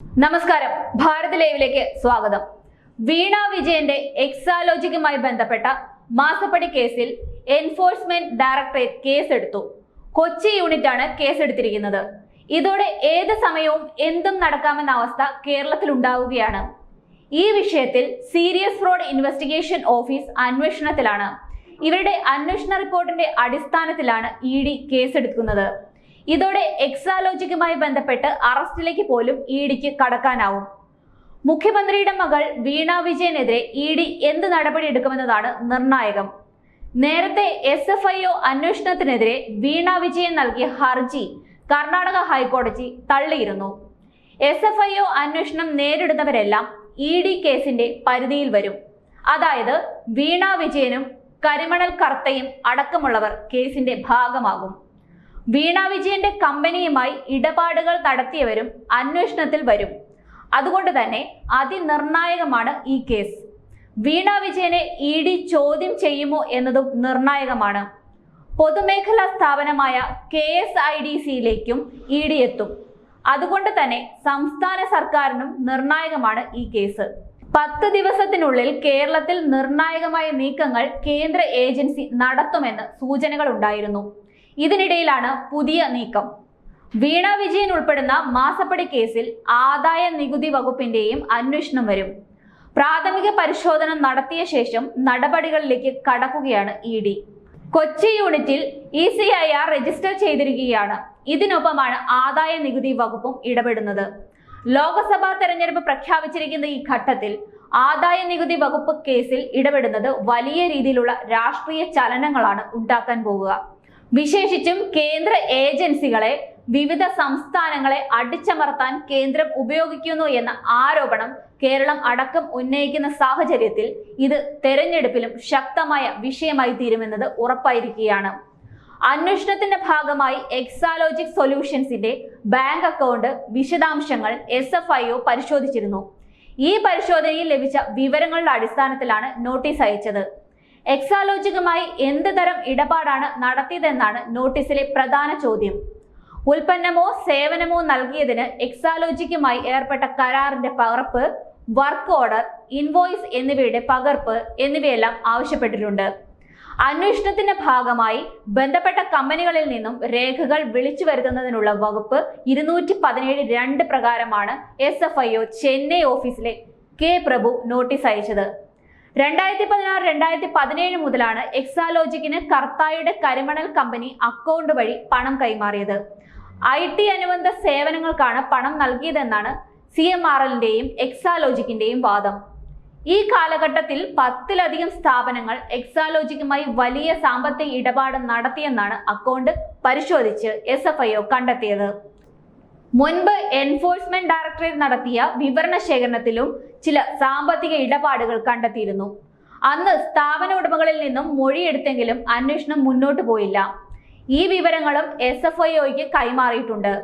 നമസ്കാരം, ഭാരത് ലൈവിലേക്ക് സ്വാഗതം. വീണ വിജയന്റെ എക്സാലോജിക്കുമായി ബന്ധപ്പെട്ട മാസപ്പടി കേസിൽ എൻഫോഴ്സ്മെന്റ് ഡയറക്ടറേറ്റ് കേസെടുത്തു. കൊച്ചി യൂണിറ്റാണ് കേസെടുത്തിരിക്കുന്നത്. ഇതോടെ ഏത് സമയവും എന്തും നടക്കാമെന്ന അവസ്ഥ കേരളത്തിൽ ഉണ്ടാവുകയാണ്. ഈ വിഷയത്തിൽ സീരിയസ് ഫ്രോഡ് ഇൻവെസ്റ്റിഗേഷൻ ഓഫീസ് അന്വേഷണത്തിലാണ്. ഇവരുടെ അന്വേഷണ റിപ്പോർട്ടിന്റെ അടിസ്ഥാനത്തിലാണ് ED കേസെടുക്കുന്നത്. ഇതോടെ എക്സാലോജിക്കുമായി ബന്ധപ്പെട്ട് അറസ്റ്റിലേക്ക് പോലും EDക്ക് കടക്കാനാവും. മുഖ്യമന്ത്രിയുടെ മകൾ വീണ വിജയനെതിരെ ED എന്ത് നടപടി എടുക്കുമെന്നതാണ് നിർണായകം. നേരത്തെ SFIO അന്വേഷണത്തിനെതിരെ വീണ വിജയൻ നൽകിയ ഹർജി കർണാടക ഹൈക്കോടതി തള്ളിയിരുന്നു. SFIO അന്വേഷണം നേരിടുന്നവരെല്ലാം ED കേസിന്റെ പരിധിയിൽ വരും. അതായത് വീണ വിജയനും കരിമണൽ കർത്തയും അടക്കമുള്ളവർ കേസിന്റെ ഭാഗമാകും. വീണ വിജയന്റെ കമ്പനിയുമായി ഇടപാടുകൾ നടത്തിയവരും അന്വേഷണത്തിൽ വരും. അതുകൊണ്ട് തന്നെ അതിനിർണായകമാണ് ഈ കേസ്. വീണ വിജയനെ ED ചോദ്യം ചെയ്യുമോ എന്നതും നിർണായകമാണ്. പൊതുമേഖലാ സ്ഥാപനമായ KSIDCയിലേക്കും ED എത്തും. അതുകൊണ്ട് തന്നെ സംസ്ഥാന സർക്കാരിനും നിർണായകമാണ് ഈ കേസ്. 10 ദിവസത്തിനുള്ളിൽ കേരളത്തിൽ നിർണായകമായ നീക്കങ്ങൾ കേന്ദ്ര ഏജൻസി നടത്തുമെന്ന് സൂചനകൾ ഉണ്ടായിരുന്നു. ഇതിനിടയിലാണ് പുതിയ നീക്കം. വീണ വിജയൻ ഉൾപ്പെടുന്ന മാസപ്പടി കേസിൽ ആദായ നികുതി വകുപ്പിന്റെയും അന്വേഷണം വരും. പ്രാഥമിക പരിശോധന നടത്തിയ ശേഷം നടപടികളിലേക്ക് കടക്കുകയാണ് ED. കൊച്ചി യൂണിറ്റിൽ ECIR രജിസ്റ്റർ ചെയ്തിരിക്കുകയാണ്. ഇതിനൊപ്പമാണ് ആദായ നികുതി വകുപ്പും ഇടപെടുന്നത്. ലോക്സഭാ തെരഞ്ഞെടുപ്പ് പ്രഖ്യാപിച്ചിരിക്കുന്ന ഈ ഘട്ടത്തിൽ ആദായ നികുതി വകുപ്പ് കേസിൽ ഇടപെടുന്നത് വലിയ രീതിയിലുള്ള രാഷ്ട്രീയ ചലനങ്ങളാണ് ഉണ്ടാക്കാൻ പോകുക. വിശേഷിച്ചും കേന്ദ്ര ഏജൻസികളെ വിവിധ സംസ്ഥാനങ്ങളെ അടിച്ചമർത്താൻ കേന്ദ്രം ഉപയോഗിക്കുന്നു എന്ന ആരോപണം കേരളം അടക്കം ഉന്നയിക്കുന്ന സാഹചര്യത്തിൽ ഇത് തെരഞ്ഞെടുപ്പിലും ശക്തമായ വിഷയമായി തീരുമെന്നത് ഉറപ്പായിരിക്കുകയാണ്. അന്വേഷണത്തിന്റെ ഭാഗമായി എക്സാലോജിക് സൊല്യൂഷൻസിന്റെ ബാങ്ക് അക്കൗണ്ട് വിശദാംശങ്ങൾ SFIO പരിശോധിച്ചിരുന്നു. ഈ പരിശോധനയിൽ ലഭിച്ച വിവരങ്ങളുടെ അടിസ്ഥാനത്തിലാണ് നോട്ടീസ് അയച്ചത്. എക്സാലോജിക്കുമായി എന്ത് തരം ഇടപാടാണ് നടത്തിയതെന്നാണ് നോട്ടീസിലെ പ്രധാന ചോദ്യം. ഉൽപ്പന്നമോ സേവനമോ നൽകിയതിന് എക്സാലോജിക്കുമായി ഏർപ്പെട്ട കരാറിന്റെ പകർപ്പ്, വർക്ക് ഓർഡർ, ഇൻവോയ്സ് എന്നിവയുടെ പകർപ്പ് എന്നിവയെല്ലാം ആവശ്യപ്പെട്ടിട്ടുണ്ട്. അന്വേഷണത്തിന്റെ ഭാഗമായി ബന്ധപ്പെട്ട കമ്പനികളിൽ നിന്നും രേഖകൾ വിളിച്ചു വരുത്തുന്നതിനുള്ള വകുപ്പ് 217(2) പ്രകാരമാണ് SFIO ചെന്നൈ ഓഫീസിലെ K. പ്രഭു നോട്ടീസ് അയച്ചത്. 2016-2017 മുതലാണ് എക്സാലോജിക്കിന് കർത്തായുടെ കരിമണൽ കമ്പനി അക്കൗണ്ട് വഴി പണം കൈമാറിയത്. IT അനുബന്ധ സേവനങ്ങൾക്കാണ് പണം നൽകിയതെന്നാണ് CMRLന്റെയും എക്സാലോജിക്കിന്റെയും വാദം. ഈ കാലഘട്ടത്തിൽ 10-ലധികം സ്ഥാപനങ്ങൾ എക്സാലോജിക്കുമായി വലിയ സാമ്പത്തിക ഇടപാട് നടത്തിയെന്നാണ് അക്കൗണ്ട് പരിശോധിച്ച് SFIO കണ്ടെത്തിയത്. മുൻപ് എൻഫോഴ്സ്മെന്റ് ഡയറക്ടറേറ്റ് നടത്തിയ വിവരണ ശേഖരണത്തിലും ചില സാമ്പത്തിക ഇടപാടുകൾ കണ്ടെത്തിയിരുന്നു. അന്ന് സ്ഥാപന ഉടമകളിൽ നിന്നും മൊഴിയെടുത്തെങ്കിലും അന്വേഷണം മുന്നോട്ട് പോയില്ല. ഈ വിവരങ്ങളും SFIOയ്ക്ക് കൈമാറിയിട്ടുണ്ട്.